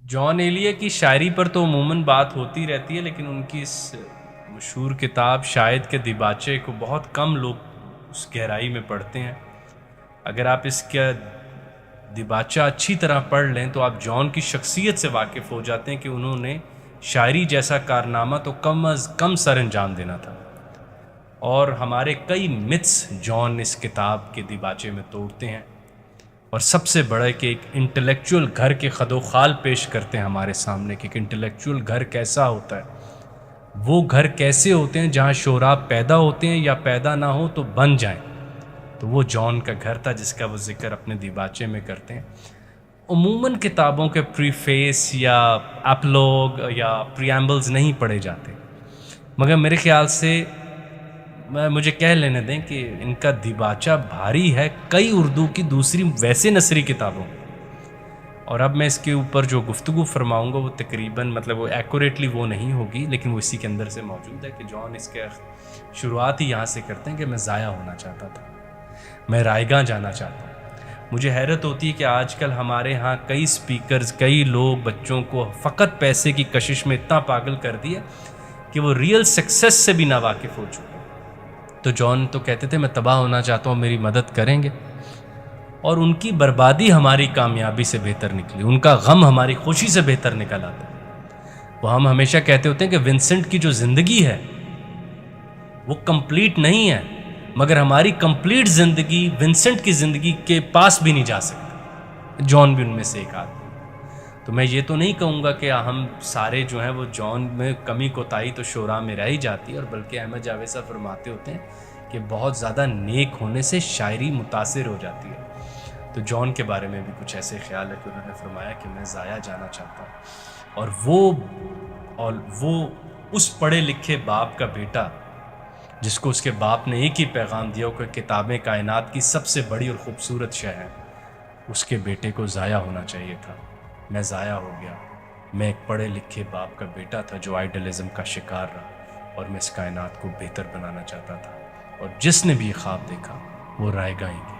جان ایلیے کی شاعری پر تو عموماً بات ہوتی رہتی ہے، لیکن ان کی اس مشہور کتاب شاید کے دیباچے کو بہت کم لوگ اس گہرائی میں پڑھتے ہیں۔ اگر آپ اس کا دیباچہ اچھی طرح پڑھ لیں تو آپ جان کی شخصیت سے واقف ہو جاتے ہیں کہ انہوں نے شاعری جیسا کارنامہ تو کم از کم سر انجام دینا تھا، اور ہمارے کئی متس جان اس کتاب کے دیباچے میں توڑتے ہیں، اور سب سے بڑا کہ ایک انٹلیکچول گھر کے خد و خال پیش کرتے ہیں ہمارے سامنے کہ ایک انٹلیکچول گھر کیسا ہوتا ہے، وہ گھر کیسے ہوتے ہیں جہاں شوراب پیدا ہوتے ہیں یا پیدا نہ ہو تو بن جائیں۔ تو وہ جان کا گھر تھا جس کا وہ ذکر اپنے دیباچے میں کرتے ہیں۔ عموماً کتابوں کے پریفیس یا اپلوگ یا پریامبلز نہیں پڑھے جاتے، مگر میرے خیال سے مجھے کہہ لینے دیں کہ ان کا دیباچہ بھاری ہے کئی اردو کی دوسری ویسے نثری کتابوں، اور اب میں اس کے اوپر جو گفتگو فرماؤں گا وہ تقریباً وہ ایکوریٹلی وہ نہیں ہوگی، لیکن وہ اسی کے اندر سے موجود ہے کہ جان اس کے شروعات ہی یہاں سے کرتے ہیں کہ میں ضائع ہونا چاہتا تھا، میں رائے گاہ جانا چاہتا ہوں۔ مجھے حیرت ہوتی ہے کہ آج کل ہمارے ہاں کئی سپیکرز، کئی لوگ بچوں کو فقط پیسے کی کشش میں اتنا پاگل کر دیا کہ وہ ریئل سکسیس سے بھی ناواقف ہو چکے۔ تو جان تو کہتے تھے میں تباہ ہونا چاہتا ہوں، میری مدد کریں گے، اور ان کی بربادی ہماری کامیابی سے بہتر نکلی، ان کا غم ہماری خوشی سے بہتر نکل آتا ہے۔ وہ ہم ہمیشہ کہتے ہوتے ہیں کہ ونسنٹ کی جو زندگی ہے وہ کمپلیٹ نہیں ہے، مگر ہماری کمپلیٹ زندگی ونسنٹ کی زندگی کے پاس بھی نہیں جا سکتی۔ جان بھی ان میں سے ایک آدمی۔ تو میں یہ تو نہیں کہوں گا کہ ہم سارے جو ہیں وہ جان میں کمی کوتاہی تو شعراء میں رہ ہی جاتی ہے، اور بلکہ احمد جاوید صاحب فرماتے ہوتے ہیں کہ بہت زیادہ نیک ہونے سے شاعری متاثر ہو جاتی ہے۔ تو جان کے بارے میں بھی کچھ ایسے خیال ہے کہ انہوں نے فرمایا کہ میں ضائع جانا چاہتا ہوں، اور وہ اس پڑھے لکھے باپ کا بیٹا جس کو اس کے باپ نے ایک ہی پیغام دیا کہ کتابیں کائنات کی سب سے بڑی اور خوبصورت شے ہے، اس کے بیٹے کو ضائع ہونا چاہیے تھا۔ میں ضائع ہو گیا، میں ایک پڑھے لکھے باپ کا بیٹا تھا جو آئیڈلزم کا شکار رہا، اور میں اس کائنات کو بہتر بنانا چاہتا تھا، اور جس نے بھی خواب دیکھا وہ رائے گاہ ہی گیا۔